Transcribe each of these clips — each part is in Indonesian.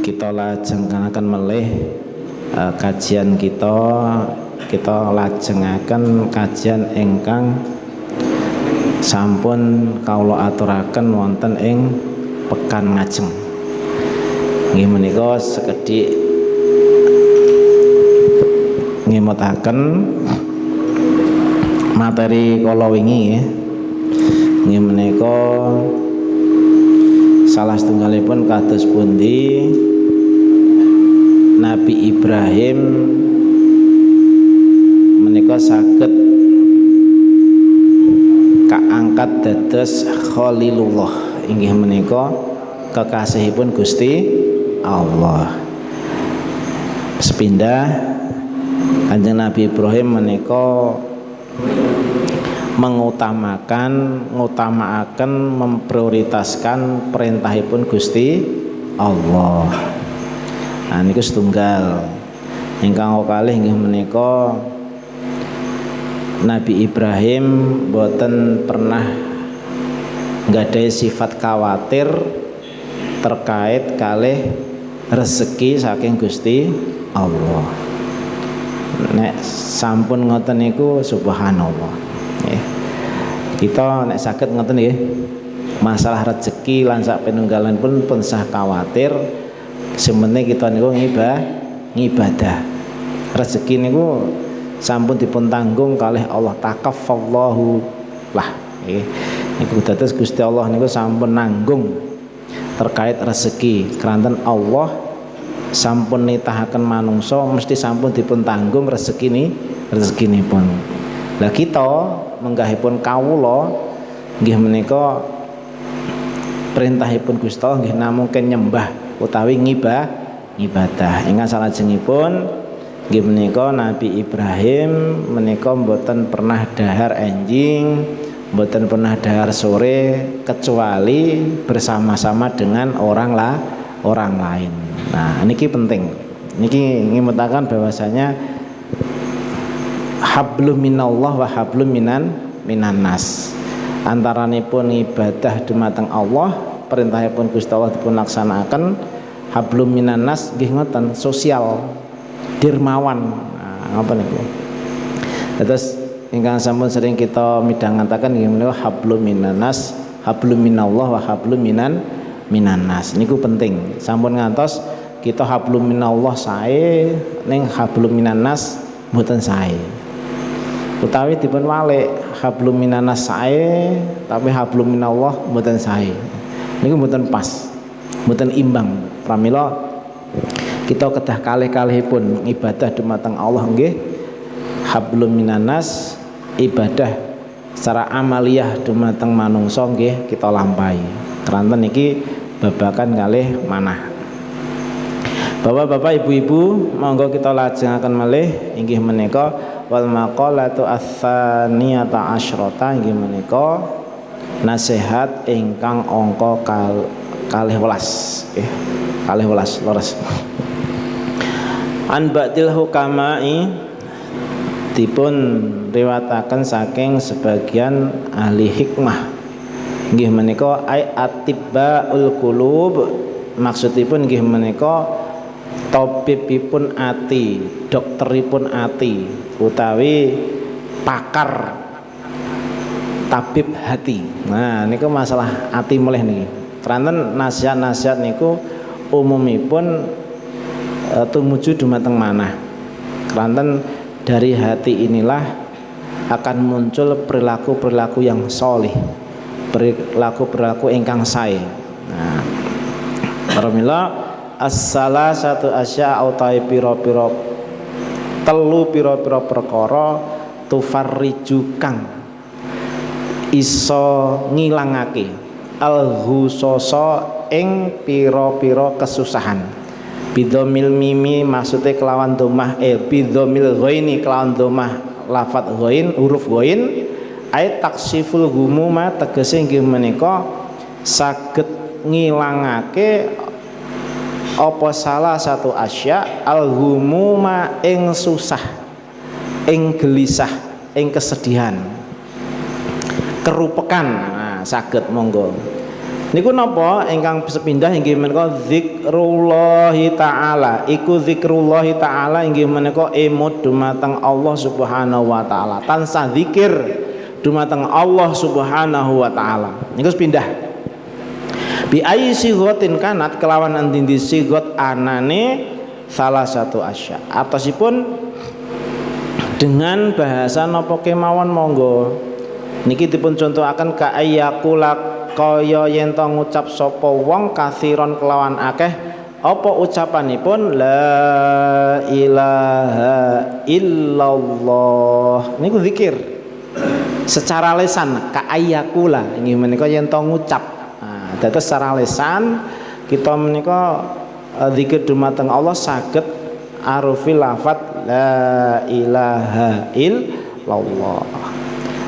kita lajengaken melih kajian kita lajengaken kajian ingkang sampun kawula aturaken wonten ing pekan ngajeng. Nggih menika sekedhik ngemutaken materi kala wingi nggih. Nggih menika salah setunggalipun kados pundi Nabi Ibrahim menika saged kaangkat dados Khalilullah, inggih menika kekasihipun Gusti Allah. Sepindah Kanjeng Nabi Ibrahim menika ngutamaken memprioritaskan perintahipun Gusti Allah. Nah niku setunggal. Ingkang kalih inggih menika Nabi Ibrahim boten pernah nggadahi sifat khawatir terkait kalih rezeki saking Gusti Allah. Nek sampun ngoten niku subhanallah. Kita nek saged ngoten nggih, masalah rezeki lan sak penunggalan pun sah khawatir. Sementing kita niku ngibadah. Rezeki niku sampun dipun tanggung kalih Allah, takaffallahu lah. Niku dados Gusti Allah niku sampun nanggung terkait rezeki. Keranten Allah sampun nitahaken manungsa mesti sampun dipun tanggung rezekinipun. Lah kita menggahipun kawula nggih menika perintahipun Gusti Allah nggih namung nyembah utawi ngibadah. Ingkang salajengipun nggih menika Nabi Ibrahim menika mboten pernah dahar enjing, mboten pernah dahar sore kecuali bersama-sama dengan orang lain. Nah, niki penting. Niki ngimutaken bahwasanya hablum minallah wa hablum minan nas. Antaranipun ibadah dumateng Allah, perintahipun Gusti Allah dipun laksanaken, hablum minan nas nggih ngoten, sosial, dermawan. Nah, apa niku? Terus ingkang sampun sering kita midhangetaken nggih menika hablum minan nas, hablum minallah wa hablum minan nas. Niku penting. Sampun ngantos kita hablum minallah sae ning hablum minan nas mboten sae. Utawi dipun walik hablum minanas sae tapi hablum minallah mboten sae. Niku mboten pas, mboten imbang. Pramila kita kedah kalih-kalihipun ibadah dumateng Allah nggih hablum minanas, ibadah secara amaliyah dumateng manungsa nggih kita lampahi. Keranten niki babakan kalih manah. Bapak-bapak, ibu-ibu, monggo kita lajengaken malih inggih menika wal maqalatu ats-tsaniyata asyrata inggih menika nasihat ingkang angka kalih welas nggih. Kalih welas leres. An ba'dil hukama'i dipun riwayataken saking sebagian ahli hikmah nggih menika ai atibbaul qulub, maksudipun nggih menika tabibipun ati, dokteripun ati utawi pakar tabib hati. Nah niku masalah ati mulih niki. Keranten nasihat-nasihat niku umumipun tumuju dumateng manah. Keranten dari hati inilah akan muncul perilaku-perilaku yang sholih, perilaku-perilaku ingkang sae. Nah, pramila as-salasatu asya utai pira-pira telu pira-pira perkara tufarriju kang iso ngilangake al-husasa ing pira-pira kesusahan. Bidomil mimi maksude kelawan domah bidomil ghaini kelawan domah lafat ghain huruf ghain ay taksiful humuma tegese nggih menika saged ngilangake apa salah satu asya al-humuma ing susah, ing gelisah, ing kesedihan, kerupekan. Nah, saged monggo Niku napa ingkang sepindah inggih menika zikrullahi taala. Iku zikrullahi taala inggih menika emut dumateng Allah Subhanahu wa taala. Tansah zikir dumateng Allah Subhanahu wa taala. Niku pindah. Bi ayyi sighatin kanat kelawan endi sighat anane salah satu asya. Atosipun dengan bahasa napa kemawon monggo. Niki dipun contohaken ka ayyakula kaya yen to ngucap sapa wong kathiron kelawan akeh apa ucapanipun la ilaha illallah. Niku zikir secara lisan ka ayyakula inggih menika yen to ngucap. Nah, dados secara lisan kita menika zikir dumateng Allah saged arufi lafat la ilaha illallah.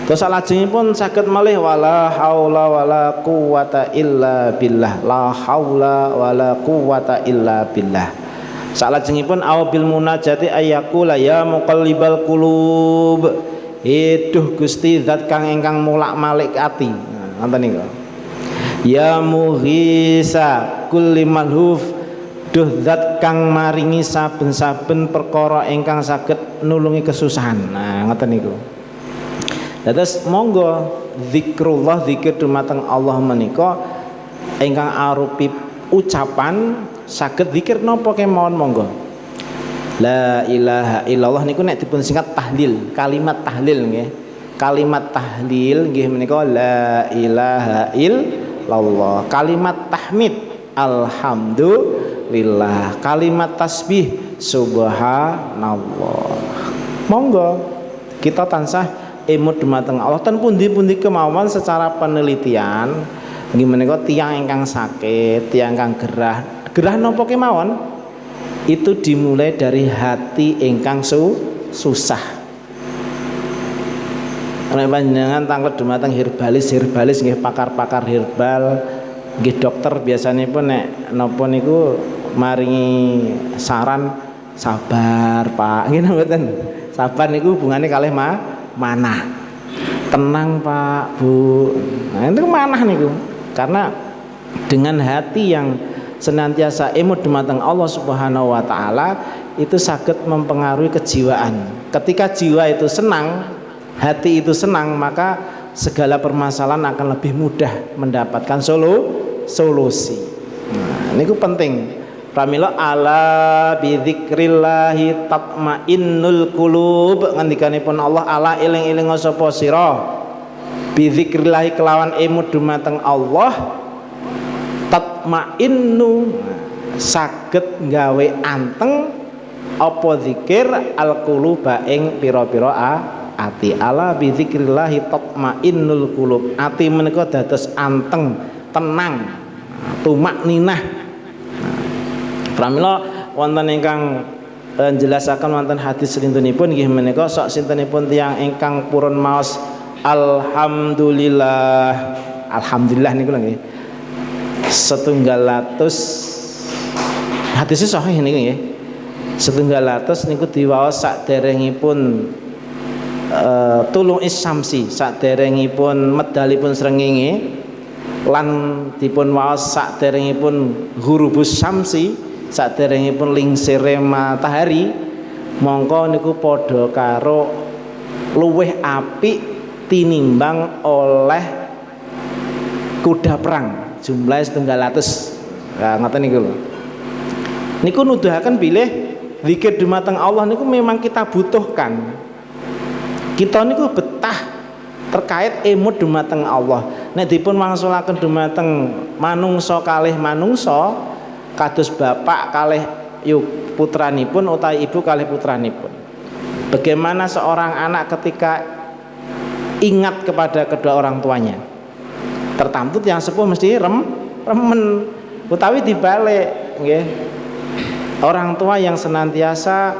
Terus salajengipun saged malih wala haula wala quwata illa billah. La haula wala quwata illa billah. Salajengipun au bil munajati ayyakula ya muqallibal qulub. Duh Gusti zat kang ingkang mulak-malik ati. Ngoten niku. Ya mughisa kulli malhuf. Duh zat kang maringi saben-saben perkara ingkang saged nulungi kesusahan. Nah, ngoten niku. Dados monggo zikrullah zikir dumateng Allah menika ingkang arupi ucapan saged zikir napa kemawon monggo. La ilaha illallah niku nek dipun singkat tahlil, kalimat tahlil nggih. Kalimat tahlil nggih menika la ilaha illallah. Kalimat tahmid alhamdulillah. Kalimat tasbih subhanallah. Monggo kita tansah emut dumateng Allah ten pundi-pundi kemawon secara penelitian nggih menika tiyang ingkang sakit, tiyang ingkang gerah napa kemawon itu dimulai dari hati ingkang susah. Nek panjenengan tanglet dumateng herbalis nggih pakar-pakar herbal nggih dokter biasanipun nek napa niku maringi saran sabar Pak nggih mboten. Sabar niku hubungane kalih manah. Tenang Pak, Bu. Nah, itu manah niku. Karena dengan hati yang senantiasa emut dumateng Allah Subhanahu wa taala itu saged mempengaruhi kejiwaan. Ketika jiwa itu senang, hati itu senang, maka segala permasalahan akan lebih mudah mendapatkan solusi. Nah, niku penting. Pramila ala bidzikrillahi tatmainnul qulub ngendikanipun Allah ala eling-eling sapa sira bidzikrillahi kelawan emut dumateng Allah tatmainnu saged gawe anteng apa zikir alquluba ing pira-pira ati. Ala bidzikrillahi tatmainnul qulub. Ati menika dados anteng, tenang, tumakninah. Pramila wonten ingkang njelasaken wonten hadis rintunipun nggih menika sok sintenipun tiyang ingkang purun maos alhamdulillah niku lho nggih 100 hadis sahih niku nggih 100 niku diwaos saderengipun tulung isyamsi saderengipun medalipun srengenge lan dipun waos saderengipun ghurubus syamsi saderengipun lingsire matahari mongko niku padha karo luweh apik tinimbang oleh kuda perang jumlahe 100. Nah ngoten niku lho. Niku nuduhaken bilih zikir dumateng Allah niku memang kita butuhkan. Kita niku betah terkait emut dumateng Allah. Nek dipun wangsulaken dumateng manungsa kalih manungsa kados bapak kalih putranipun utawi ibu kalih putranipun. Bagaimana seorang anak ketika ingat kepada kedua orang tuanya? Tertamtut yang sepuh mesti remen utawi dibalik nggih. Orang tua yang senantiasa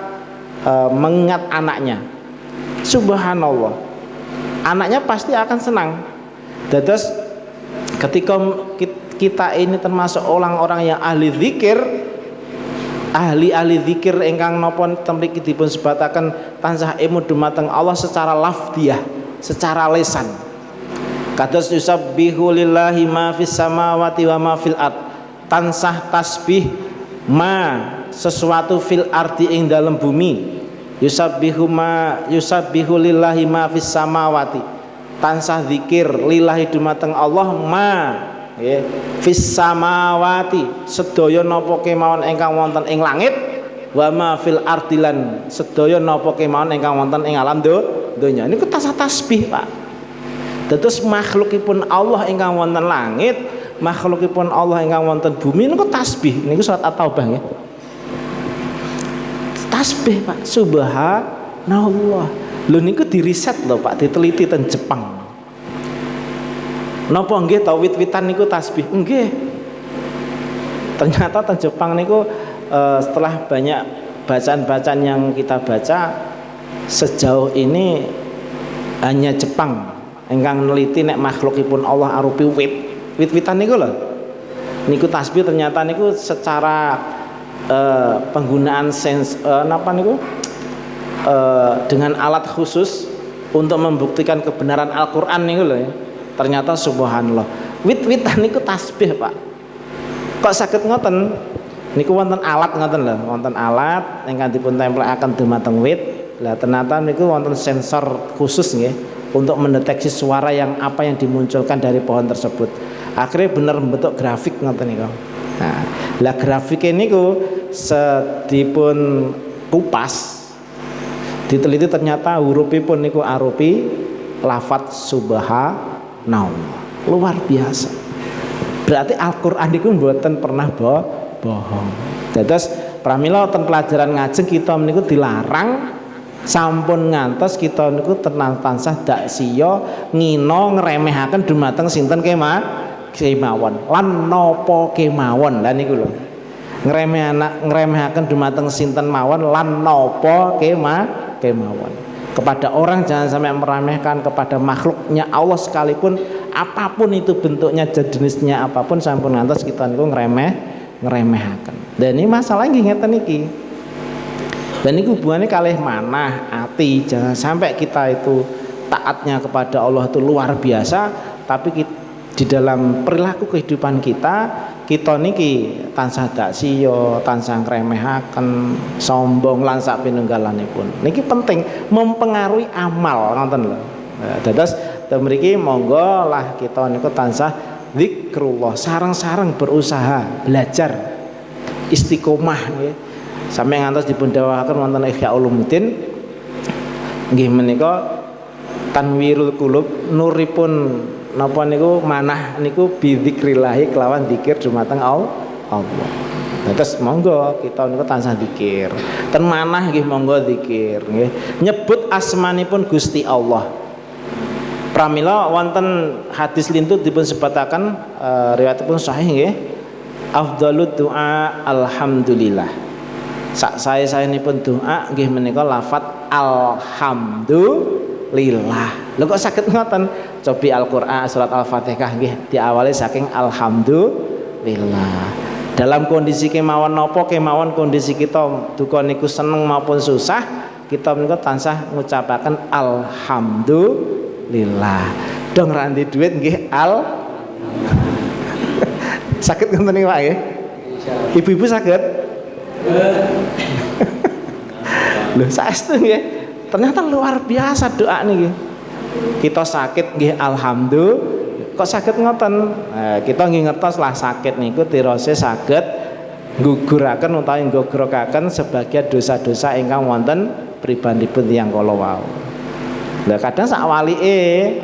mengingat anaknya. Subhanallah. Anaknya pasti akan senang. Dados ketika kita ini termasuk orang-orang yang ahli zikir, ahli zikir ingkang napa temriki dipun sebataken tansah emut dumateng Allah secara lafdiyah, secara lisan. Kados yusabbihu lillahi ma fis samawati wa ma fil ard. Tansah tasbih ma sesuatu fil ardi ing dalam bumi. Yusabbihu lillahi ma fis samawati. Tansah zikir lillahi dumateng Allah ma nggih fis samawati sedaya napa kemawon ingkang wonten ing langit wa ma fil ardi lan sedaya napa kemawon ingkang wonten ing alam donya. Niku tansah tasbih, Pak. Dados makhlukipun Allah ingkang wonten langit, makhlukipun Allah ingkang wonten bumi niku tasbih. Niku surat At-Taubah nggih. Tasbih, Pak. Subhanallah. Lho niku diriset lho, Pak, diteliti teng Jepang. Napa nggih ta wit-witan niku tasbih? Nggih. Ternyata teng Jepang niku setelah banyak bacaan-bacaan yang kita baca, sejauh ini hanya Jepang ingkang neliti nek makhlukipun Allah arupi wit-witan niku lho. Niku tasbih ternyata niku secara penggunaan dengan alat khusus untuk membuktikan kebenaran Al-Qur'an niku lho ya. Ternyata subhanallah. Wit-witan niku tasbih, Pak. Kok saged ngoten? Niku wonten alat ngoten lho, wonten alat ingkang dipun templekaken dumateng wit. Lah ternyata niku wonten sensor khusus nggih untuk mendeteksi suara yang apa yang dimunculkan dari pohon tersebut. Akhirnya bener bentuk grafik ngoten niku. Nah, lah grafik niku sedipun kupas diteliti ternyata hurufipun niku arupi lafadz subhanallah. Luar biasa. Berarti Al-Qur'an niku mboten pernah bohong. Dados pramila ten pelajaran ngajeng kita niku dilarang sampun ngantos kita niku tansah dak siya ngina ngremehaken dumateng sinten kemawon lan napa kemawon. Lah niku lho. Ngremehaken dumateng sinten mawon lan napa kemawon. Kepada orang jangan sampai meremehkan, kepada makhluknya Allah sekalipun apapun itu bentuknya, jenisnya apapun sampun ngantos kita niku ngremehaken. Dan ini masalah nggih ngeten iki. Dan ini hubungannya kalih manah ati. Jangan sampai kita itu taatnya kepada Allah itu luar biasa, tapi di dalam perilaku kehidupan kita niki tansah dak siya, tansah ngremehaken, sombong lan sak pinunggalanipun. Niki penting mempengaruhi amal ngoten lho. Dados mriki monggo lah kita niku tansah zikrullah, sareng-sareng berusaha belajar istiqomah nggih. Sampai ngantos dipun dawuhaken wonten Ihya Ulumuddin nggih menika tanwirul qulub nuripun napa niku manah niku bidzikrillah kelawan zikir dumateng Allah. Terus monggo kita niku tansah zikir. Ten manah nggih monggo zikir nggih. Nyebut asmanipun Gusti Allah. Pramila wonten hadis lintut dipun sebataken riwayatipun sahih nggih. Afdhalud du'a alhamdulillah. Saya nipun doa nggih menika lafadz alhamdulillah. Lho kok saged ngoten? Cobi Al-Qur'an surat Al-Fatihah nggih diawali saking alhamdulillah. Dalam kondisi kemawon napa kemawon kondisi kita duka niku seneng maupun susah, kita menika tansah ngucapaken alhamdulillah. Dong ranti duit nggih saged ngoten niku Pak nggih. Ibu-ibu saged? Loh saestu nggih. Ternyata luar biasa doa niki. Kita sakit nggih alhamdulillah. Kok saged ngoten? Kita nggih ngertos lah sakit niku tirose saged ngguguraken utawi nggogrokaken sebagian dosa-dosa ingkang wonten pribadipun tiyang kala wau. Lah kadang sakwalike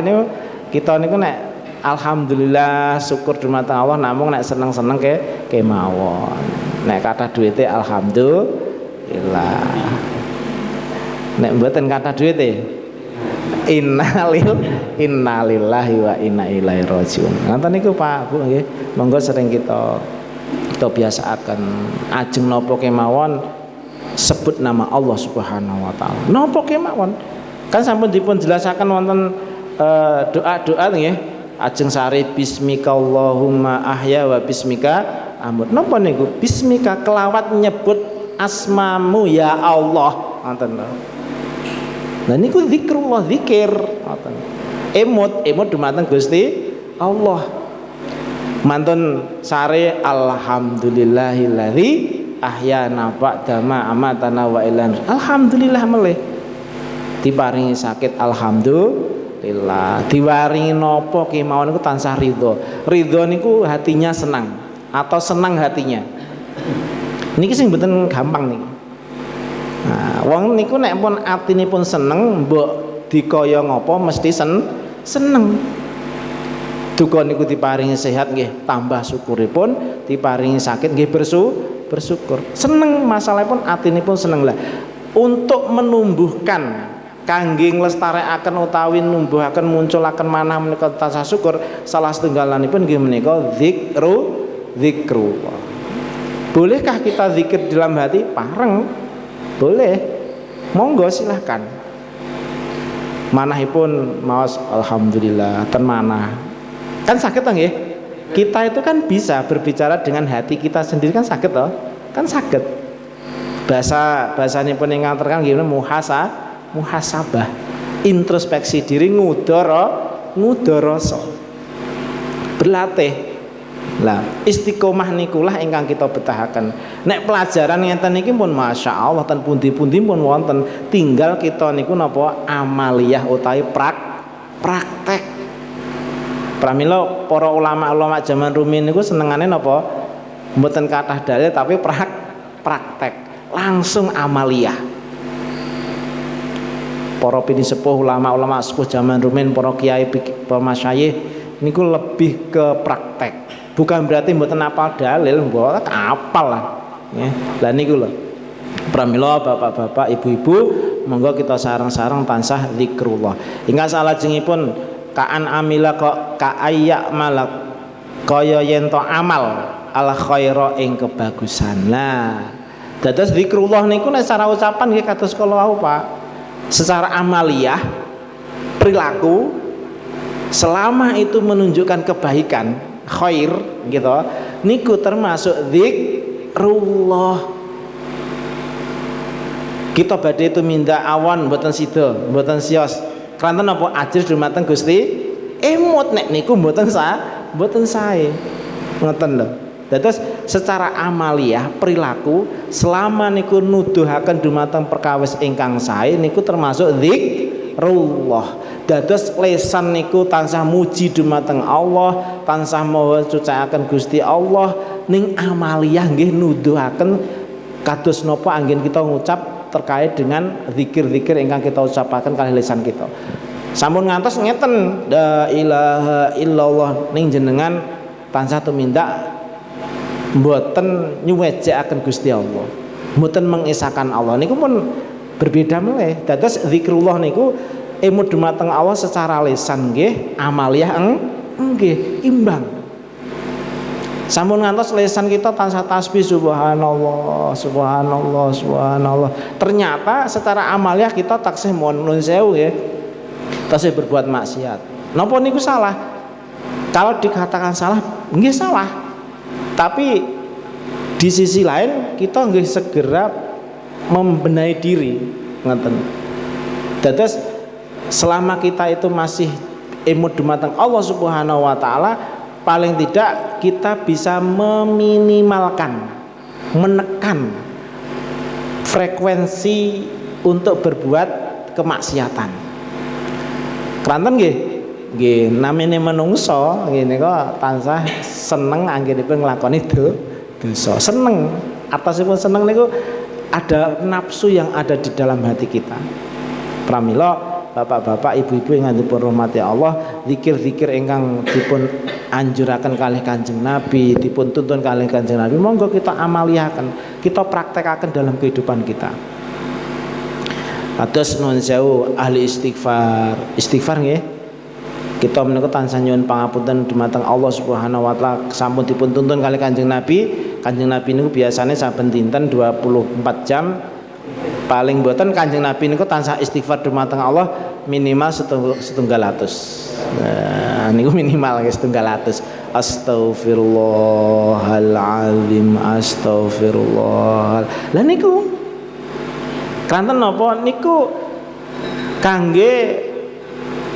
niku kita niku nek alhamdulillah syukur dumateng Allah namung nek seneng-seneng kemawon. Nek kata duite alhamdulillah. Nek mboten kata duite innalillahi wa inna ilaihi rajiun. Ngoten niku Pak Bu nggih. Monggo sering kita biasaaken ajeng napa kemawon sebut nama Allah Subhanahu wa taala. Napa kemawon? Kan sampun dipun jelasaken wonten doa-doa nggih. Ajeng sari bismika Allahumma ahya wa bismika amut. Napa niku? Bismika kelawat nyebut asmamu ya Allah. Ngoten lho. Lah niku zikrullah, zikir ngoten. Emut dumateng Gusti Allah. Mantun sare alhamdulillahilladzi ahyana ba'da ma amatana wa ilan. Alhamdulillah melih. Diparingi sakit alhamdulillah. Diwaringi napa kemawon niku tansah ridho. Ridho niku hatinya senang atau senang hatinya. Niki sing mboten gampang niki. Nah, wong niku nek pun atinipun seneng mbok dikaya ngapa mesti seneng. Duka niku diparingi sehat nggih tambah syukuripun, diparingi sakit nggih bersyukur. Seneng masalahipun atinipun seneng lah. Untuk menumbuhkan kangge nglestarekaken utawi numbuhaken munculaken manah menika tansah syukur, salah setunggalanipun nggih menika zikru. Bolehkah kita zikir dalam hati? Pareng. Boleh. Monggo silahkan. Manahipun maos alhamdulillah ten manah. Kan sakit toh nggih? Kita itu kan bisa berbicara dengan hati kita sendiri kan sakit toh? Kan sakit. Bahasanipun ingkang terkenal nggih muhasabah. Introspeksi diri ngudoroso. Berlatih. Lah, istiqomah nikulah ingkang kita betahaken. Nek pelajaran ngenten niki pun masyaallah ten pundi-pundi pun wonten. Tinggal kita niku napa amaliyah utawi praktek. Pramila para ulama-ulama zaman rumiyin niku senengane napa? Mboten kathah dalil tapi praktek. Langsung amaliyah. Para pini sepuh ulama-ulama sepuh zaman rumiyin, para kiai, para masyayikh niku lebih ke praktek. Bukan berarti mboten apal dalil, mboten apal lah. Ya. Lah niku lho. Pramila bapak-bapak, ibu-ibu, monggo kita sareng-sareng tansah zikrullah. Hingga salajengipun kaan amila kok kaaya malak kaya yen to amal al khaira ing kebagusan. Nah, dados zikrullah niku nek secara ucapan nggih kados kala wau, Pak. Secara amaliyah perilaku selama itu menunjukkan kebaikan khair gitu niku termasuk zikrullah. Kita badhe itu minta awan mboten sida mboten sios kranten napa ajris dumateng Gusti emut nek niku mboten sae ngoten lho. Dados secara amaliyah perilaku selama niku nuduhaken dumateng perkawis ingkang sae niku termasuk zikrullah. Dados lesan niku tansah muji dumateng Allah, tansah mawa cucakaken Gusti Allah, ning amaliyah nggih nuduhaken kados napa anggen kita ngucap terkait dengan zikir-zikir ingkang kita ucapaken kalih lisan kita. Sampun ngantos ngeten la ilaha illallah ning jenengan tansah tumindak mboten nyuwejekaken Gusti Allah, mboten mengesahkan Allah niku pun berbeda meleh. Dados zikrullah niku emut dumateng Allah secara lisan nggih, amaliyah nggih imbang. Sampun ngantos lisan kita tansah tasbih subhanallah, subhanallah, subhanallah. Ternyata secara amaliyah kita taksih nuwun sewu nggih. Tasih berbuat maksiat. Napa niku salah? Kalau dikatakan salah, nggih salah. Tapi di sisi lain kita nggih segera membenahi diri, ngoten. Dados selama kita itu masih emut dumateng Allah Subhanahu wa taala, paling tidak kita bisa meminimalkan, menekan frekuensi untuk berbuat kemaksiatan. Kranten nggih, nggih namine menungso ngene kok tansah seneng anggenipun nglakoni dosa. Seneng, atasipun seneng niku ada nafsu yang ada di dalam hati kita. Pramila bapak-bapak, ibu-ibu yang dipun rahmati Allah, zikir-zikir ingkang dipun anjuraken kalih Kanjeng Nabi, dipun tuntun kalih Kanjeng Nabi, monggo kita amalihaken, kita praktekaken dalam kehidupan kita. Atus nuwun sewu ahli istighfar nggih. Kita menika tansah nyuwun pangapunten dumateng Allah Subhanahu wa taala sampun dipun tuntun kalih Kanjeng Nabi. Kanjeng Nabi niku biasane saben dinten 24 jam. Paling mboten Kanjeng Nabi niku tansah istighfar dumateng Allah minimal 1.700. Nah, niku minimal guys 1.700. Astaghfirullahalazim, astaghfirullah. Lah niku kanten napa niku kangge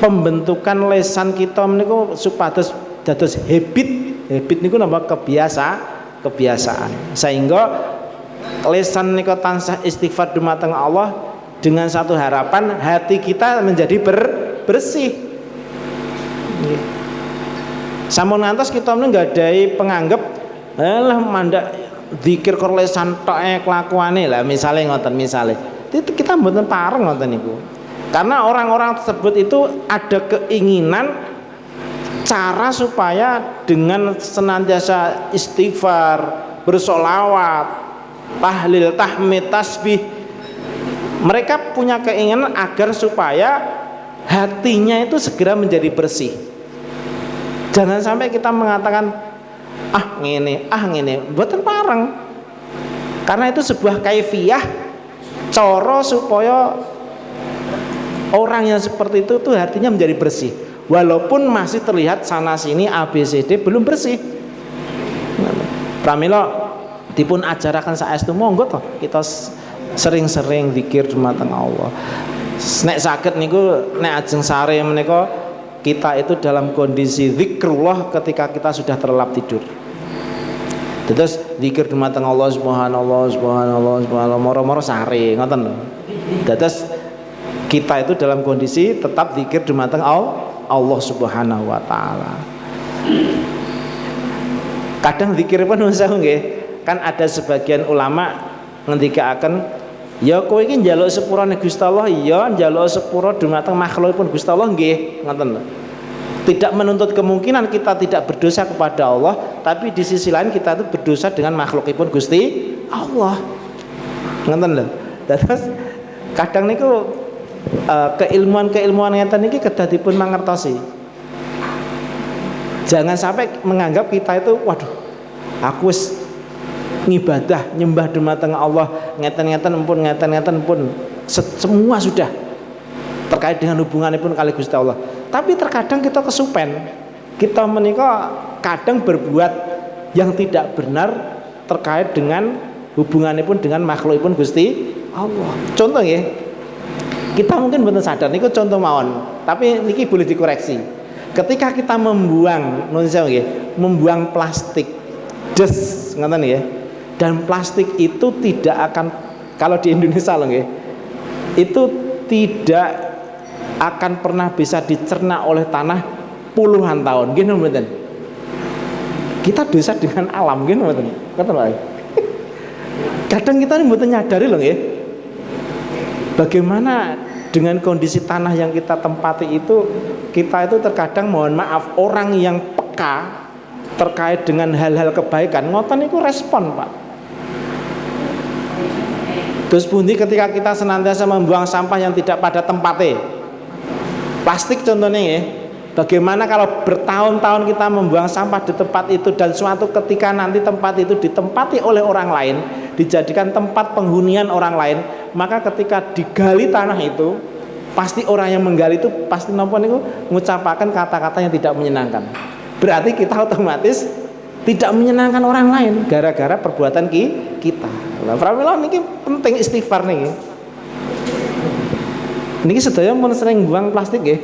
pembentukan lesan kita niku supados dados habit niku napa kebiasaan sehingga lesan niku tansah istighfar dumateng Allah dengan satu harapan hati kita menjadi bersih. Sampun ngantos kita nggadhahi penganggep lah mandak zikir kor lesan tok kelakuane lah misale ngoten misale. Kita mboten pareng ngoten niku. Karena orang-orang tersebut itu ada keinginan cara supaya dengan senantiasa istighfar, bersolawat, tahlil, tahmid, tasbih, mereka punya keinginan agar supaya hatinya itu segera menjadi bersih. Jangan sampai kita mengatakan ngene, mboten pareng. Karena itu sebuah kaifiyah cara supaya orang yang seperti itu tuh hatinya menjadi bersih, walaupun masih terlihat sana sini ABCD belum bersih. Pramila dipun ajaraken saestu monggo toh kita sering-sering zikir dumateng Allah. Nek saged niku nek ajeng sare menika kita itu dalam kondisi zikrullah ketika kita sudah terlelap tidur. Terus zikir dumateng Allah subhanallah moro-moro sare ngoten lho. Terus kita itu dalam kondisi tetap zikir dumateng Allah Subhanahu wa taala. Kadang zikir pun usah nggih. Kan ada sebagian ulama ngendikaaken ya kowe iki njaluk sepurane Gusti Allah ya njaluk sepura dumateng makhlukipun Gusti Allah nggih ngoten lho. Tidak menuntut kemungkinan kita tidak berdosa kepada Allah, tapi di sisi lain kita itu berdosa dengan makhlukipun Gusti Allah. Ngoten lho. Terus kadang niku keilmuan ngeten iki kedah dipun mangertosi. Jangan sampai menganggap kita itu waduh aku wis ngibadah nyembah dumateng Allah ngeten-ngeten pun semua sudah terkait dengan hubunganipun kali Gusti Allah. Tapi terkadang kita kesupen. Kita menika kadang berbuat yang tidak benar terkait dengan hubunganipun dengan makhlukipun Gusti Allah. Contoh nggih. Kita mungkin betul sadar niku contoh mawon, tapi niki boleh dikoreksi. Ketika kita membuang membuang plastik des ngoten nggih. Dan plastik itu tidak akan kalau di Indonesia lho nggih. Itu tidak akan pernah bisa dicerna oleh tanah puluhan tahun. Nggih mboten. Kita dosa dengan alam nggih mboten. Ngoten wae. Kadang kita mboten nyadari lho nggih. Bagaimana dengan kondisi tanah yang kita tempati itu, kita itu terkadang mohon maaf orang yang peka terkait dengan hal-hal kebaikan ngoten niku respon Pak. Terus pundi ketika kita senantiasa membuang sampah yang tidak pada tempatnya. Plastik contohnya ya. Bagaimana kalau bertahun-tahun kita membuang sampah di tempat itu dan suatu ketika nanti tempat itu ditempati oleh orang lain, dijadikan tempat penghunian orang lain, maka ketika digali tanah itu, pasti orang yang menggali itu pasti napa niku ngucapaken kata-kata yang tidak menyenangkan. Berarti kita otomatis tidak menyenangkan orang lain gara-gara perbuatan kita. Lah pramila niki penting istighfar niki. Niki sedaya mun sering buang plastik nggih.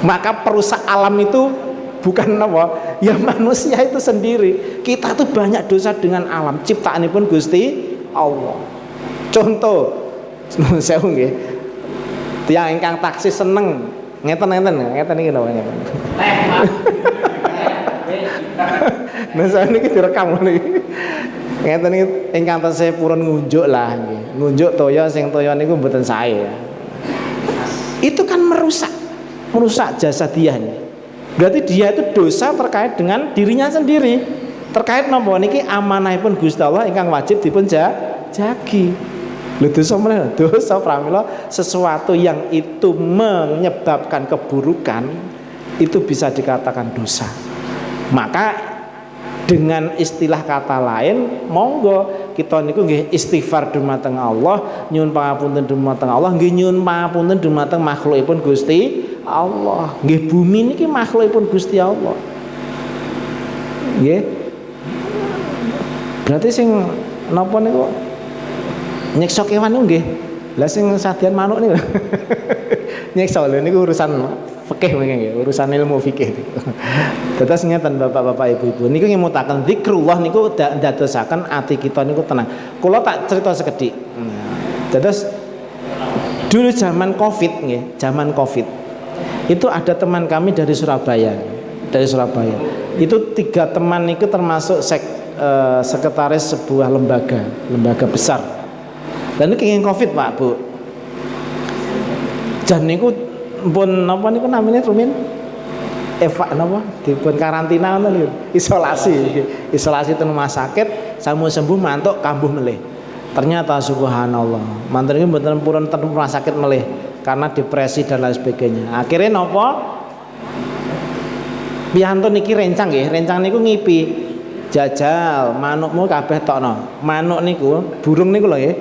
Maka perusak alam itu bukan apa ya manusia itu sendiri. Kita tuh banyak dosa dengan alam ciptaanipun Gusti Allah. Contoh sewu nggih. Tiyang ingkang taksi seneng ngeten iki namanya. Nah saya niki direkam niki. Ngeten iki ingkang tasih purun ngunjuk lah nggih. Ngunjuk toya sing toya niku mboten sae. Itu kan merusak jasa dia nih. Berarti dia itu dosa terkait dengan dirinya sendiri. Terkait napa niki amanahipun Gusti Allah ingkang wajib dipun jagi. Lho dosa pramila sesuatu yang itu menyebabkan keburukan itu bisa dikatakan dosa. Maka dengan istilah kata lain monggo kita niku nggih istighfar dumateng Allah, nyuwun pangapunten dumateng Allah, nggih nyuwun pangapunten dumateng makhlukipun Gusti Allah. Nggih bumi niki makhlukipun Gusti Allah. Nggih. Berarti sing napa niku nyiksa kewan niku nggih. Lah sing sadyan manuk niku. Nyekso lho niku urusan fikih mengke, urusan ilmu fikih. Terus ngeten Bapak-bapak Ibu-ibu, niku ngemutaken zikrullah niku ndadosaken ati kita niku tenang. Kula tak cerita sekedhik. Terus dulu zaman Covid nggih, zaman Covid. Itu ada teman kami dari Surabaya. Dari Surabaya. Itu 3 teman niku termasuk sekretaris sebuah lembaga besar. Dan ini kenging Covid Pak Bu. Jan niku pun napa niku namanya rumin napa dipun karantina ngono lho, isolasi teng rumah sakit, samu sembuh mantuk kambuh melih. Ternyata subhanallah, manten iki mboten purun teng rumah sakit melih karena depresi dan lain sebagainya. Akhirnya napa? Piantun niki rencang nggih, rencang niku ngipi. Jajal manukmu kabeh tokno. Manuk niku, burung niku lho nggih.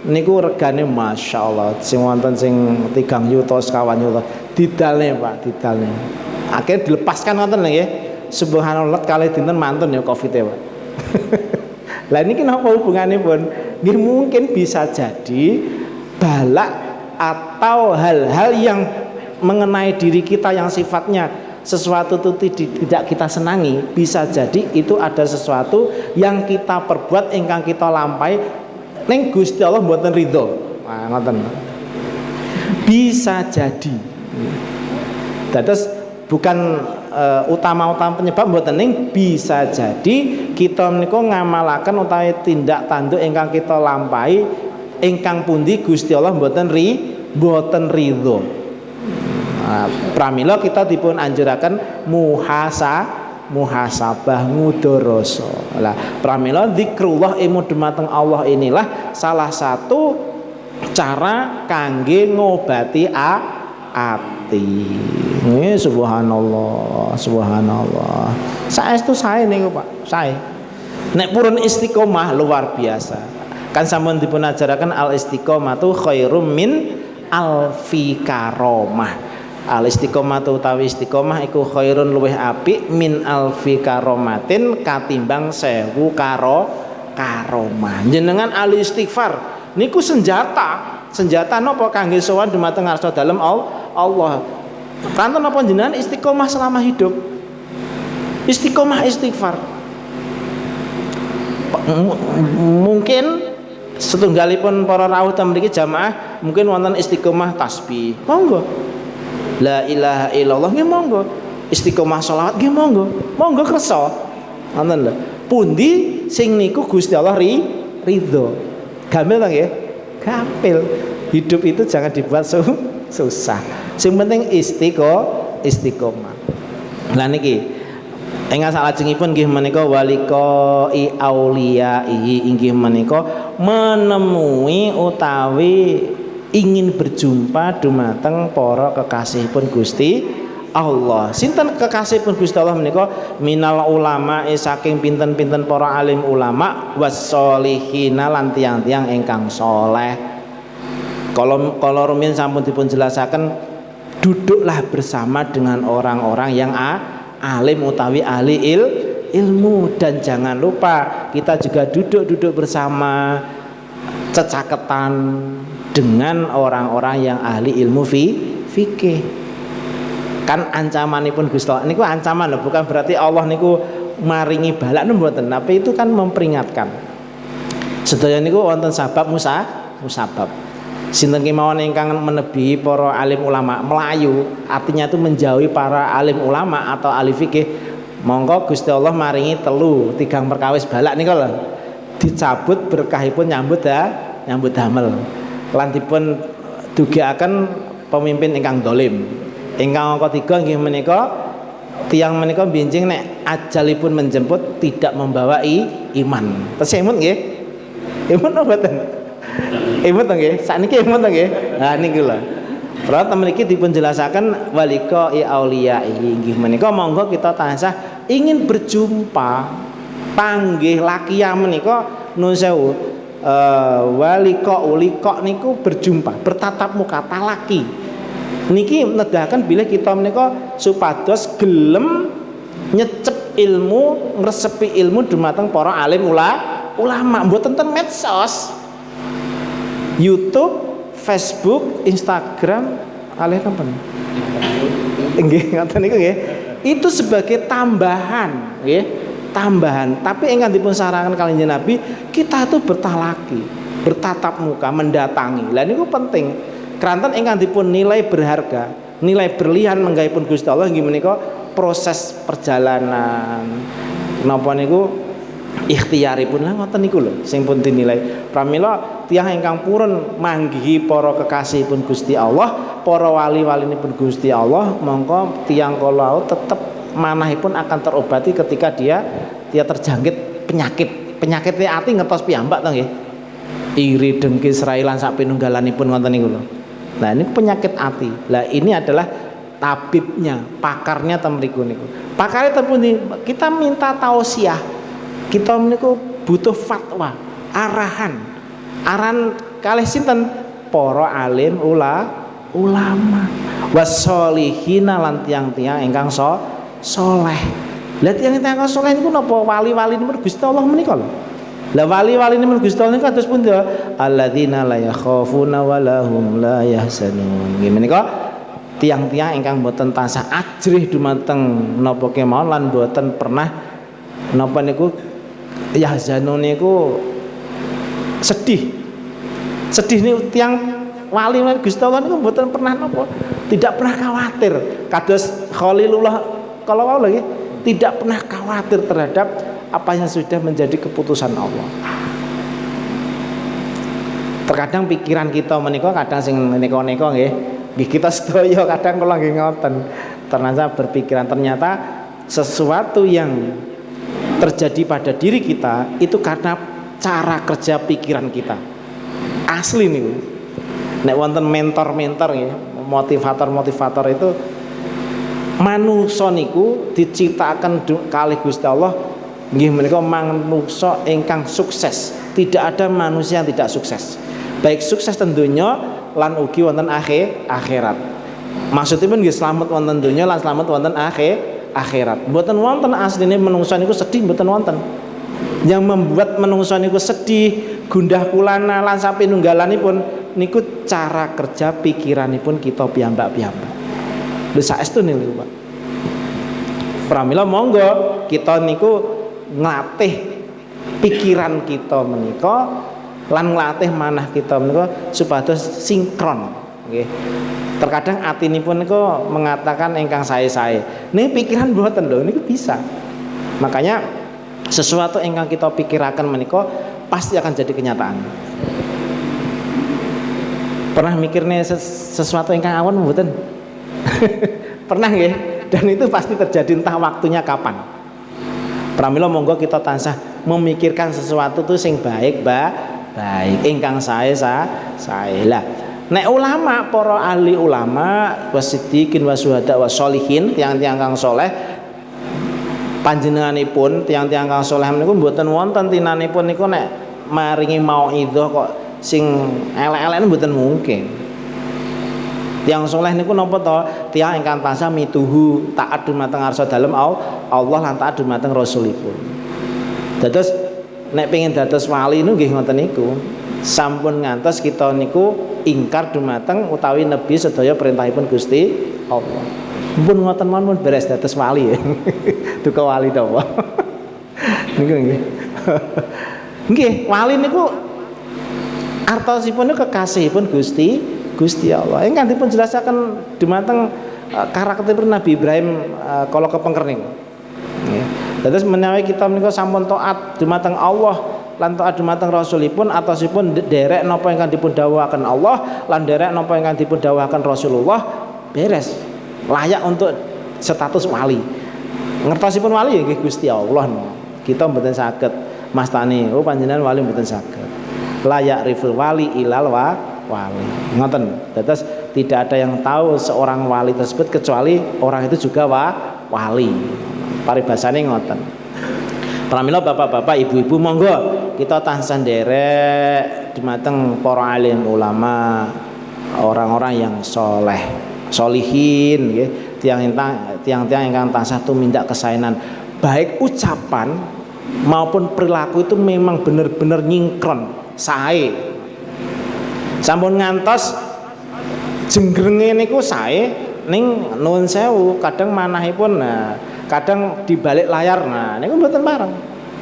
Niku regane masyaallah, sing wonten sing 3 yuta sekawan yuta. Didalne Pak, didalne. Akhirnya dilepaskan ngoten nggih. Subhanallah kalih dinten mantun ya Covid-e Pak. Lah niki napa hubungane pun? Nggih mungkin bisa jadi balak atau hal-hal yang mengenai diri kita yang sifatnya sesuatu itu tidak kita senangi, bisa jadi itu ada sesuatu yang kita perbuat ingkang kita lampahi ning Gusti Allah mboten ridho. Nah, ngoten. Bisa jadi. Terus bukan utama-utama penyebab mboten ning bisa jadi kita menika ngamalaken utawi tindak tanduk ingkang kita lampahi ingkang pundi Gusti Allah mboten ridho. Nah, pramila kita dipun anjuraken muhasabah ngudoroso. Lah pramila zikrullah ilmu dumateng Allah inilah salah satu cara kangge ngobati ati. Nggih subhanallah, subhanallah. Saestu sae niku Pak, sae. Nek purun istiqomah luar biasa. Kan sampun dipun ajaraken al istiqomatu khairum min alfi karomah. Al istiqomatu utawi istiqomah iku khairun luwih apik min alfi karomatin katimbang 1000 karomah. Jenengan al istighfar niku senjata napa kangge sowan dumateng ngarsa dalem Allah. Kanten napa jenengan istiqomah selama hidup. Istiqomah istighfar. Mungkin setunggalipun para rawuh ten mriki jamaah mungkin wonten istiqomah tasbih. Monggo. La ilaha illallah nggih monggo. Istiqomah sholawat nggih monggo. Monggo kersa. Ngoten lho. Pundi sing niku Gusti Allah ridho. Gampil ta nggih? Gampil. Hidup itu jangan dibuat susah. Sing penting istiqomah. Lah niki ingkang salajengipun nggih menika waliqai auliyaihi inggih menika menemui utawi ingin berjumpa dumateng para kekasihipun Gusti Allah. Sinten kekasihipun Gusti Allah menika minal ulama saking pinten-pinten para alim ulama wassolihina lan tiyang-tiyang ingkang saleh. Kalau rumiyin sampun dipun jelasaken duduklah bersama dengan orang-orang yang alim utawi ahli ilmu dan jangan lupa kita juga duduk bersama cecaketan dengan orang-orang yang ahli ilmu fikih. Kan ancamanipun Gusti Allah niku ancaman lho, bukan berarti Allah niku maringi balak mboten, tapi itu kan memperingatkan. Sedaya niku wonten sabab musabab. Sinten kemawon ingkang menebihi para alim ulama melayu, artinya itu menjauhi para alim ulama atau ahli fikih, monggo Gusti Allah maringi 3 perkawis balak niku lho. Dicabut berkahipun nyambut damel. Lan dipun dugikaken pemimpin ingkang dolim. Ingkang angka 3 nggih menika tiyang menika benjing nek ajalipun menjemput tidak membawa iman. Terus emut nggih? Emut napa mboten? Emut nggih? Sakniki emut nggih? Nah niku lho. Pra mriki dipun jelasaken waliqai auliyai inggih menika monggo kita tansah ingin berjumpa panggih lakiya menika nuwun sewu. Waliqa niku berjumpa, bertatap muka, talaki. Niki nedahaken bilih kita menika supados gelem nyecep ilmu, ngresepi ilmu dumateng para alim ulama, mboten ten medsos. YouTube, Facebook, Instagram alih napa? Nggih, ngoten niku nggih. Itu sebagai tambahan, nggih. Tambahan. Tapi ingkang dipun sarangan kalian Nabi, kita itu bertalaki, bertatap muka, mendatangi. Lah niku penting. Keranten ingkang dipun nilai berharga, nilai berlian menggahipun Gusti Allah nggih menika proses perjalanan. Napa niku ikhtiaripun lah ngoten niku lho sing pun dinilai. Pramila tiyang ingkang purun manggihi para kekasihipun Gusti Allah, para wali-walinipun Gusti Allah, mongko tiyang kala tetep manahipun akan terobati ketika dia terjangkit penyakitnya ati ngetos piyambak to nggih. Iri dengki serai lan sak pinunggalanipun ngoten niku lho. Nah ini penyakit ati. Lah ini adalah tabibnya, pakarnya temriku niku. Pakarnya tempun kita minta tausiah. Kita niku butuh fatwa, arahan kalih sinten? Para alim ulama wasolihina lan tiang-tiang ingkang soleh. Lah tiang-tiang ingkang soleh niku napa wali-wali niku Gusti Allah menika lho. Lah wali-wali niku Gusti Allah niku kados pundi? Alladzina la yakhafuna wa lahum la yahzanun. Nggih menika tiang-tiang ingkang boten tansah ajrih dumateng napa kemawon lan boten pernah napa niku yahzanun niku sedih niku tiang wali Gusti Allah niku boten pernah napa, tidak pernah khawatir. Kados Khalilullah kalau wau lagi tidak pernah khawatir terhadap apa yang sudah menjadi keputusan Allah. Terkadang pikiran kita menika kadang sing neko-neko nggih. Kita sedaya kadang kula nggih ngoten. Ternyata berpikiran ternyata sesuatu yang terjadi pada diri kita itu karena cara kerja pikiran kita. Asli niku. Nek wonten mentor-mentor nggih, motivator-motivator itu manungsa niku diciptakan kalih Gusti Allah nggih menika manungsa ingkang sukses. Tidak ada manusia yang tidak sukses. Baik sukses ten donya lan ugi wonten akhirat. Maksudipun nggih slamet wonten donya lan slamet wonten akhirat. Mboten wonten asline manungsa niku sedih mboten wonten. Yang membuat manungsa niku sedih, gundah kulana lan sapinunggalanipun niku cara kerja pikiranipun kita piyambak-piyambak. Lha saestu niku Pak. Pramila monggo kita niku nglatih pikiran kita menika lan nglatih manah kita menika supados sinkron nggih. Terkadang atinipun niku mengatakan ingkang sae-sae. Nih pikiran mboten lho niku bisa. Makanya sesuatu ingkang kita pikiraken menika pasti akan jadi kenyataan. Pernah mikirnya sesuatu ingkang awan mboten? Pernah nggih? Dan itu pasti terjadi entah waktunya kapan. Pramila monggo kita tansah memikirkan sesuatu tuh sing baik ingkang sae lah. Nek ulama, para ahli ulama wasiddiqin wasyuhada wassolihin, tiang-tiang kang soleh panjenenganipun tiang-tiang kang soleh niku mboten wonten tinanipun niku nek maringi mauidhah kok sing elek-elek mboten mungkin. Tiang soleh niku napa to? Tiang ingkang tansah mituhu taat dumateng ngarsa dalem Allah lan taat dumateng rasulipun. Dados nek pengin dados wali niku nggih ngoten niku. Sampun ngantos kita niku ingkar dumateng utawi nebi sedaya perintahipun Gusti Allah. Mumpun ngoten mawon pun beres dados wali. Duka wali to apa? Niku nggih. Nggih, wali niku artosipun kekasihipun Gusti Allah. Ingkang dipun jelasaken dumateng karakteripun Nabi Ibrahim kala kepengker niku. Nggih. Dados menawi kita menika sampun taat dumateng Allah lan taat dumateng rasulipun atosipun derek napa ingkang dipun dawuhaken Allah lan derek napa ingkang dipun dawuhaken Rasulullah, beres. Layak untuk status wali. Ngertosipun wali ya nggih Gusti Allah. Kita mboten saged mastani oh panjenengan wali mboten saged. Layak riful wali ilal wali. Ngoten. Dados tidak ada yang tahu seorang wali tersebut kecuali orang itu juga wali. Paribasane ngoten. Pramila bapak-bapak, ibu-ibu monggo kita tansah nderek dumateng para alim ulama, orang-orang yang soleh, solihin nggih, tiang-tiang ingkang tansah tumindak kesaenan, baik ucapan maupun perilaku itu memang benar-benar nyingkron, sae. Sampun ngantos Jenggrenge niku sae ning nuwun sewu kadang manahipun kadang di balik layar niku mboten pareng.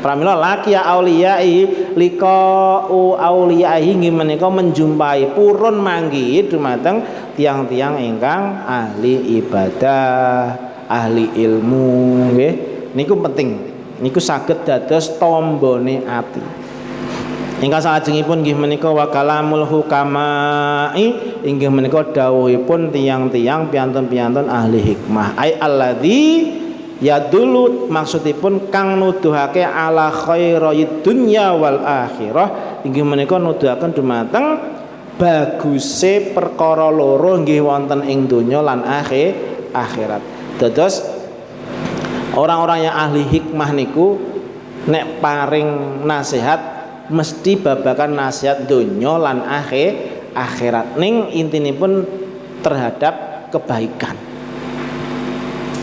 Pramila laki auliyai liqa'u auliyai nggih menika menjumpai purun manggihi dumateng tiang-tiang ingkang ahli ibadah, ahli ilmu nggih. Niku penting. Niku saged dados tombone ati. Ingkang salajengipun nggih menika wa kalamul hukamai inggih menika dawuhipun tiang-tiang piantun-piantun ahli hikmah. Ai alladzi ya dulu maksudipun kang nuduhake ala khairid dunya wal akhirah inggih menika nuduhaken dumateng baguse perkara loro nggih wonten ing donya lan akhirat. Dados orang-orang yang ahli hikmah niku nek paring nasihat mesti babakan nasihat donya lan akhirat ning intinipun terhadap kebaikan,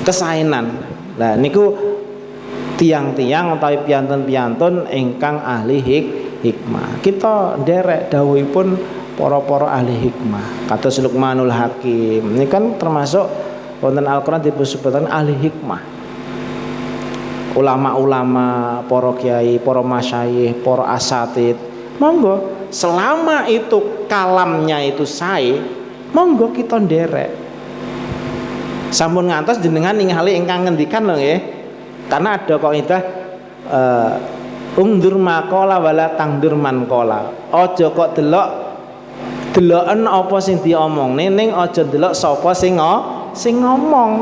kesaenan. Nah niku tiang-tiang utawi piantun-piantun ingkang ahli hikmah. Kita nderek dawuhipun para-para ahli hikmah. Kados Luqmanul Hakim. Ini kan termasuk wonten Al-Qur'an disebutkan ahli hikmah. Ulama-ulama, para kiai, para masyayikh, para asatid. Monggo selama itu kalamnya itu sae, monggo kita nderek. Sampun ngantos jenengan ningali ingkang ngendikan lho nggih. Karena ada kaidah ungdur maqala wala tangdur man qala. Aja kok deloken apa sing diomongne ning aja delok sapa sing ngomong.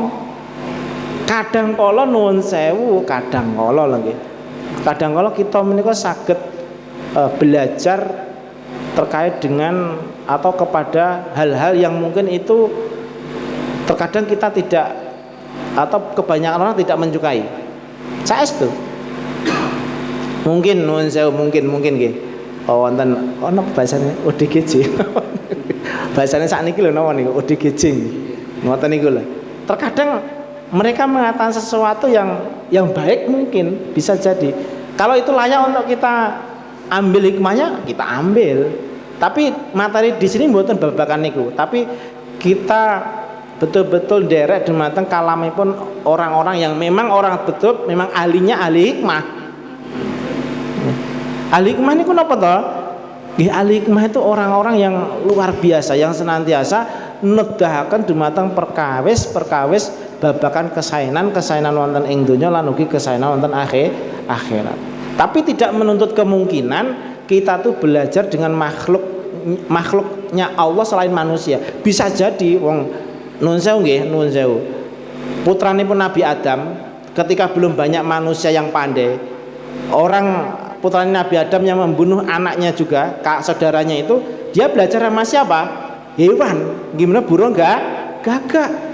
Kadang kala nuwun sewu, kadang kala lho nggih. Kadang kala kita menika saged belajar terkait dengan atau kepada hal-hal yang mungkin itu terkadang kita tidak atau kebanyakan orang tidak menyukai. Saestu. Mungkin nuwun sewu mungkin nggih. Wonten ana bahasane ODGJ. Bahasane sakniki lho napa niku ODGJ. Ngoten niku lho. Terkadang mereka mengatakan sesuatu yang baik mungkin bisa jadi. Kalau itu layak untuk kita ambil hikmahnya, kita ambil. Tapi materi di sini mboten babakan niku, tapi kita betul-betul derek dumateng kalamipun orang-orang yang memang orang betul, memang ahlinya ahli hikmah. Ahli hikmah niku napa to? Nggih, ahli hikmah itu orang-orang yang luar biasa yang senantiasa nedahaken dumateng perkawis babakan kesaenan wonten ing donya lan ugi kesaenan wonten akhirat. Tapi tidak menuntut kemungkinan kita tuh belajar dengan makhluknya Allah selain manusia. Bisa jadi wong nuwun sewu nggih, nuwun sewu. Putranipun Nabi Adam ketika belum banyak manusia yang pandai, orang putranya Nabi Adam yang membunuh anaknya juga, saudaranya itu, dia belajar sama siapa? Hewan. Gimana burung gagak.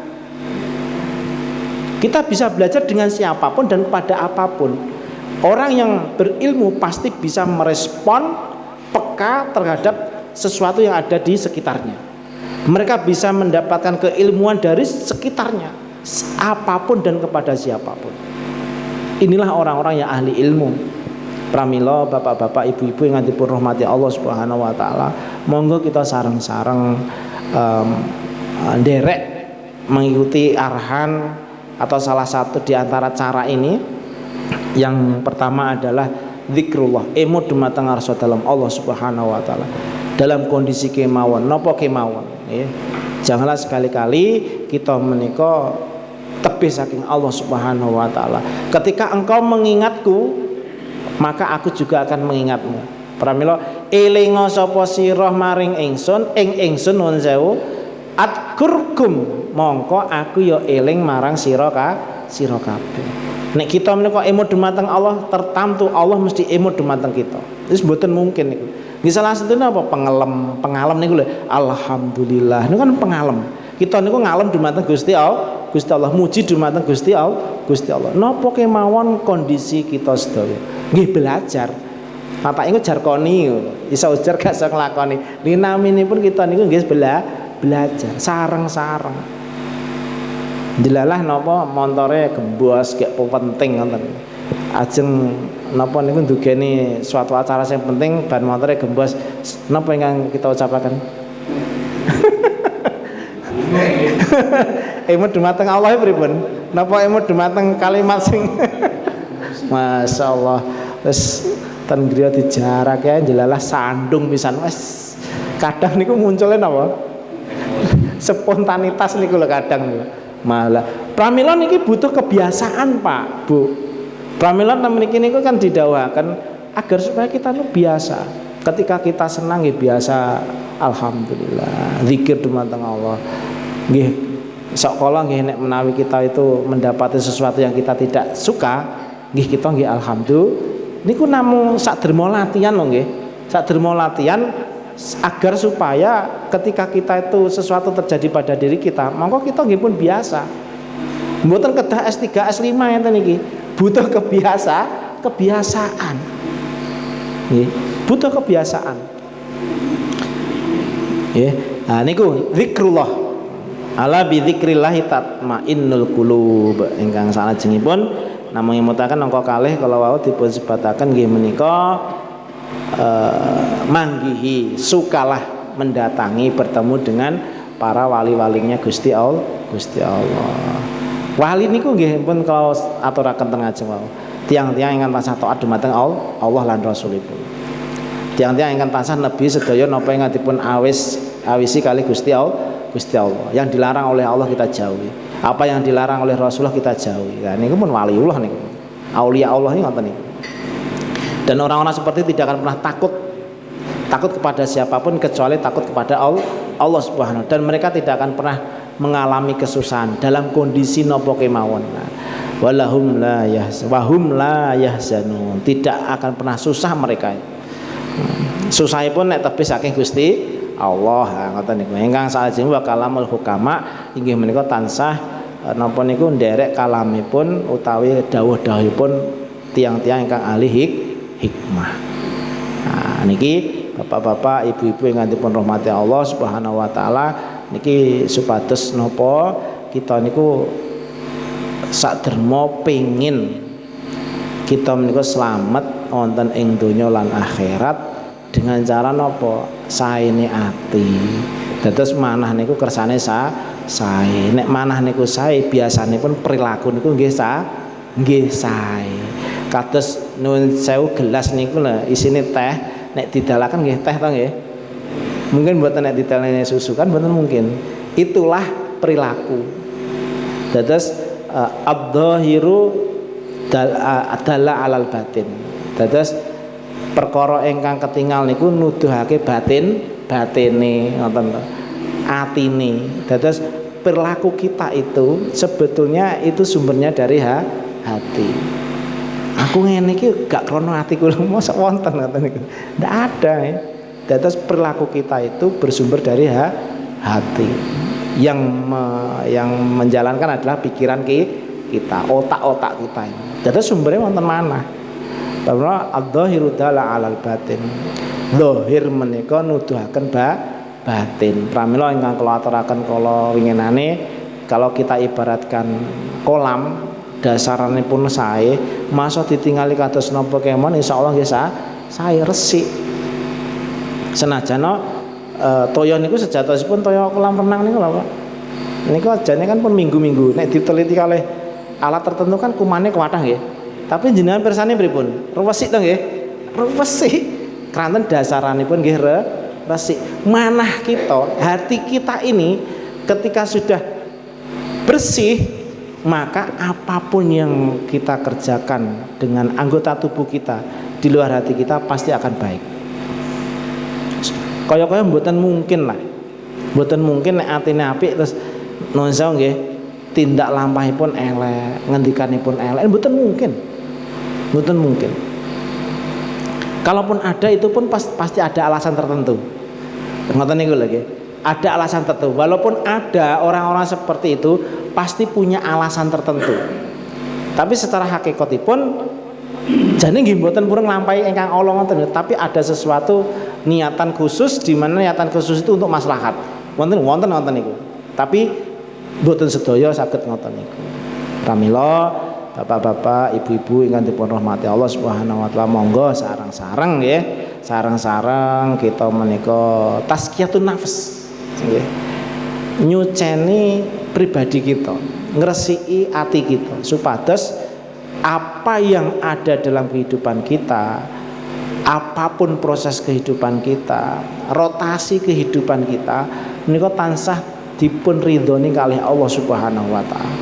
Kita bisa belajar dengan siapapun dan pada apapun. Orang yang berilmu pasti bisa merespon peka terhadap sesuatu yang ada di sekitarnya. Mereka bisa mendapatkan keilmuan dari sekitarnya, apapun dan kepada siapapun. Inilah orang-orang yang ahli ilmu. Pramila bapak-bapak, ibu-ibu yang dipun rahmati Allah Subhanahu wa taala, monggo kita sareng-sareng nderek mengikuti arahan atau salah satu di antara cara ini. Yang pertama adalah zikrullah, emut dumateng ngarsa dalam Allah Subhanahu wa taala. Dalam kondisi kemawon, napa kemawon, ya. Janganlah sekali-kali kita menika tebih saking Allah Subhanahu wa taala. Ketika engkau mengingatku, maka aku juga akan mengingatmu. Pramila elinga sapa sira maring ingsun, ing ingsun nuwun sewu, adkurkum, mongko aku ya eling marang sira kabeh. Nek kita menika emut dumateng Allah, tertamtu Allah mesti emut dumateng kita. Wis mboten mungkin niku. Nggih salah satune apa pengalem niku lho. Alhamdulillah. Niku kan pengalem. Kita niku ngalem dumateng Gusti Allah, muji dumateng Gusti Allah. Napa kemawon kondisi kita sedaya. Nggih belajar. Bapak niku jarkoni, iso ujar gak iso nglakoni. Linaminipun kita niku nggih belajar sareng-sareng. Dilalah napa montore gembos gek penting ngoten. Ajeng napa niku ndugeni suatu acara sing penting ban montore gembos. Napa ingkang kita ucapaken? Emut dumateng Allah pripun? Napa emut dumateng kalimat sing masyaallah wis ten griya dijarake jelalah sandung pisan wis. Kadang niku munculnya napa? Spontanitas niku lho kadang niku. Malah pramila niki butuh kebiasaan, Pak, Bu. Pramila mriki niku kan didhawuhaken agar supaya kita nu biasa. Ketika kita senang ya biasa alhamdulillah, zikir dumateng Allah. Nggih, sok kala nggih nek menawi kita itu mendapati sesuatu yang kita tidak suka, nggih kita nggih alhamdulillah. Niku namung sakderma latihan lho nggih. Sakderma latihan agar supaya ketika kita itu sesuatu terjadi pada diri kita, monggo kita nggih pun biasa. Mboten kedah S3, S5 ngeten iki. Butuh kebiasaan. Nggih, butuh kebiasaan. Nggih. Nah niku zikrullah. Ala bi dzikrillah tatmainnul qulub. Ingkang salajengipun namung mutaken angka kalih kala wau dipun sebataken nggih menika manggihi, sukalah mendatangi bertemu dengan para wali-walinya Gusti Allah. Wali niku nggih pun kalau aturaken teng ajeng wau. Tiang-tiang ingkang tansah taat dumateng Allah lan Rasulipun. Tiang-tiang ingkang tansah nebi sedaya napa ingkang dipun awisi kali Gusti Allah. Yang dilarang oleh Allah kita jauhi. Apa yang dilarang oleh Rasulullah kita jauhi. Nah niku pun waliullah niku. Aulia Allah ini ngoten niku. Dan orang-orang seperti itu tidak akan pernah takut kepada siapapun kecuali takut kepada Allah Subhanahu. Dan mereka tidak akan pernah mengalami kesusahan dalam kondisi nopo kemawon. Wahum la yahzanun. Tidak akan pernah susah mereka. Susahipun nek tebih saking Gusti Allah. Ngoten niku. Ingkang salajengipun wa kalamul hukama inggih menika tansah napa niku nderek kalamipun utawi dawuh-dawuhipun tiang-tiang ingkang ahli hikmah. Nah niki bapak-bapak, ibu-ibu ingkang dipun rahmati Allah Subhanahu wa taala, niki supados napa kita niku sakderma pengin kita menika slamet wonten ing donya lan akhirat dengan cara napa? Saene ati. Dados manah niku kersane sae. Nek manah niku sae biasanipun perilaku niku nggih sae. Kados nuwun sewu gelas niku lho isine teh, nek didalaken nggih teh to nggih. Mungkin mboten nek didalane susu kan mboten mungkin. Itulah perilaku. Dados adzahiru adalla alal batin. Dados perkara ingkang ketingal niku nuduhake batine ngoten to. Atine. Dados perilaku kita itu sebetulnya itu sumbernya dari hati. Aku ngene iki gak krono atiku mosok wonten ngoten niku. Ndak ada ya. Dados perilaku kita itu bersumber dari hati. Yang menjalankan adalah pikiran kita, otak-otak kita. Dados sumbernya wonten mana? Bahwa adzahiru dala alal batin. Zahir menika nuduhaken batin. Pramila ingkang kula aturaken kala winginane, kalau kita ibaratkan kolam dasaranipun sae, masa ditingali kados napa kemawon insyaallah nggih sae resik. Senajan toya niku sejatosipun toya kolam renang niku lho Pak. Niku ajane kan pun minggu-minggu nek diteliti kalih alat tertentu kan kumane kuwathah nggih. Tapi jenengan pirsane pripun? Resik to nggih? Resik. Kranten dasaranipun nggih resik. Manah kita, hati kita ini ketika sudah bersih, maka apapun yang kita kerjakan dengan anggota tubuh kita di luar hati kita pasti akan baik. Kaya-kaya mboten mungkin lah. Mboten mungkin nek atine apik terus nuwun sewu nggih, tindak lampahipun elek, ngendikanipun elek, mboten mungkin. Mboten mungkin. Kalaupun ada itu pun pasti ada alasan tertentu. Ngoten niku lho nggih. Ada alasan tertentu. Walaupun ada orang-orang seperti itu pasti punya alasan tertentu. Tapi secara hakikatipun jane nggih mboten purun nglampahi ingkang Allah ngoten, tapi ada sesuatu niatan khusus di mana niatan khusus itu untuk maslahat. Wonten niku. Tapi mboten sedaya saged ngoten niku. Pramila bapak-bapak, ibu-ibu ingkang dipun rahmati Allah Subhanahu wa taala, monggo sareng-sareng nggih. Sareng-sareng kita menika tazkiyatun nafs nggih. Nyuceni pribadi kita, ngresiki ati kita supados apa yang ada dalam kehidupan kita, apapun proses kehidupan kita, rotasi kehidupan kita menika tansah dipun ridhoni kalih Allah Subhanahu wa taala.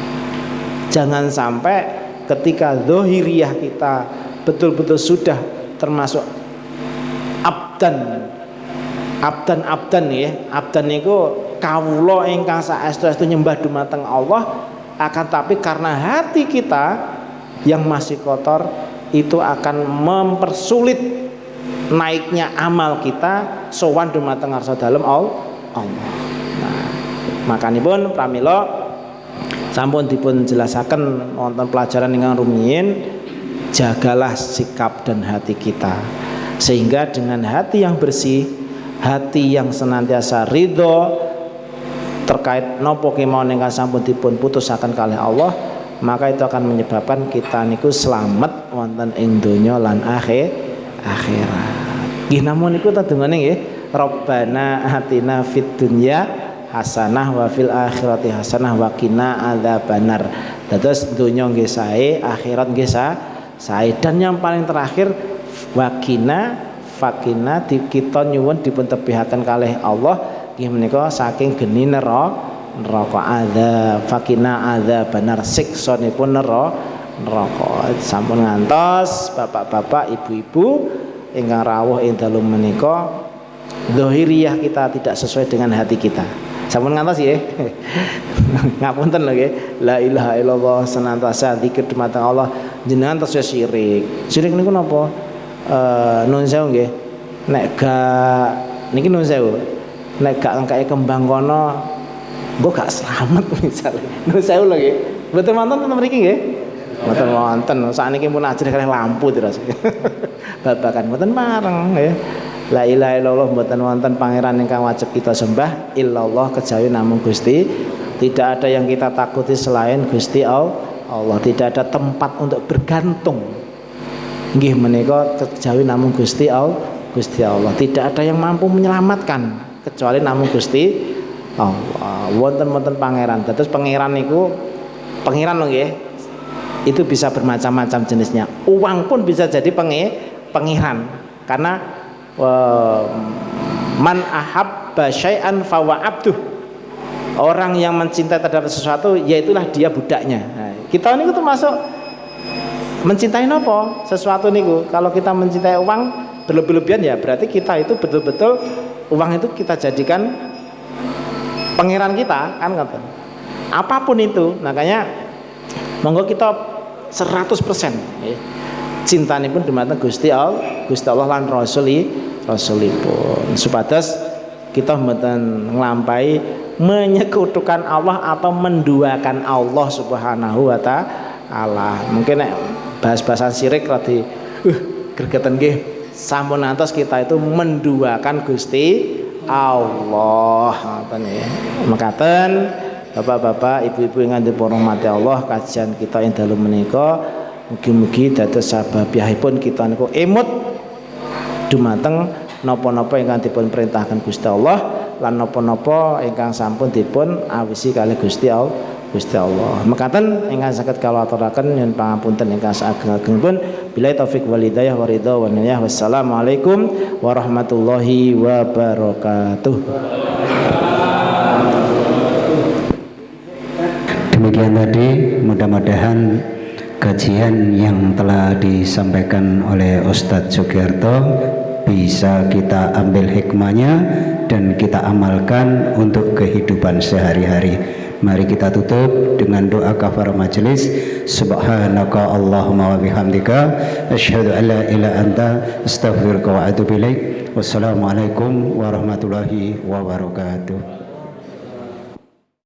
Jangan sampai ketika zahiriyah kita betul-betul sudah termasuk abdan ya. Abdan niku kawula ingkang saestu-estu nyembah dumateng Allah, akan tapi karena hati kita yang masih kotor itu akan mempersulit naiknya amal kita sowan dumateng ngarsa dalem Allah. Nah, makanipun pramila sampun dipun jelasaken wonten pelajaran ingkang rumiyin, jagalah sikap dan hati kita sehingga dengan hati yang bersih, hati yang senantiasa ridho terkait nopo kemawon ingkang sampun dipun putusaken kalih Allah, maka itu akan menyebabkan kita niku selamat wonten ing donya lan akhirat. Nggih namun niku tadungane nggih, Rabbana atina fid dunya hasanah wa fil akhirati hasanah wa qina adzabannar. Dados donya nggih sae, akhirat nggih sae, dan yang paling terakhir wakina fakina kita nyuwun dipun tebihaken kalih Allah nggih menika saking geni neraka ada fakina ada benar siksanipun neraka. Sampun ngantos bapak-bapak ibu-ibu ingkang rawuh ing dalu menika zahiriyah kita tidak sesuai dengan hati kita. Sampun ngantos ya. Ngapunten lho nggih. La ilaha illallah senantiasa zikir dumateng Allah jenengan terus syirik. Syirik niku napa? Nun sewu nggih. Nek gak niki nun sewu. Nek gak ngkae kembang kono engko gak slamet misale. Nun sewu lho nggih. Mboten wonten ten mriki nggih. Mboten wonten. Sakniki pun ajrih kalih lampu terus. Babakan mboten mareng nggih. La ilaha illallah mboten wonten pangeran ingkang wajib kita sembah illallah kejawi namung Gusti. Tidak ada yang kita takuti selain Gusti Allah. Tidak ada tempat untuk bergantung. Nggih menika kejawi namung Gusti Allah. Tidak ada yang mampu menyelamatkan kecuali namung Gusti Allah. Wonten pangeran. Terus pangeran niku pangeran lho nggih. Itu bisa bermacam-macam jenisnya. Uang pun bisa jadi pangeran. Karena man ahabba syai'an fawa abduh. Orang yang mencintai terhadap sesuatu yaitulah dia budaknya. Nah, kita niku termasuk mencintai nopo sesuatu niku. Kalau kita mencintai uang berlebih-lebihan ya berarti kita itu betul-betul uang itu kita jadikan pangeran kita kan ngoten. Apapun itu, makanya monggo kita 100% ya. Cintanipun dumateng Gusti Allah lan Rasulipun supados kita mboten nglampahi menyekutukan Allah atau menduakan Allah Subhanahu wa taala. Mungkin nek bahas-bahasan syirik radi gregeten nggih sampun ngantos kita itu menduakan Gusti Allah ngoten ya. Mekaten Bapak-bapak, ibu-ibu yang dipun rahmati Allah, kajian kita ing dalu menika mugi-mugi dados sababiyahipun kita niku emut dumateng napa-napa ingkang dipun perintahkan Gusti Allah lan napa-napa ingkang sampun dipun awisi kalih Gusti Allah. Mekaten ingkang saged kula aturaken nyuwun pangapunten ingkang saageng-agengipun. Billahi taufik wal hidayah wa ridha wa niyah. Wassalamualaikum warahmatullahi wabarakatuh. Demikian tadi, mudah-mudahan kajian yang telah disampaikan oleh Ustadz Sugiarto bisa kita ambil hikmahnya dan kita amalkan untuk kehidupan sehari-hari. Mari kita tutup dengan doa kafaraah majelis. Subhanaka Allahumma wa bihamdika asyhadu an la ilaha anta astaghfiruka wa atubu ilaik. Wassalamualaikum warahmatullahi wabarakatuh.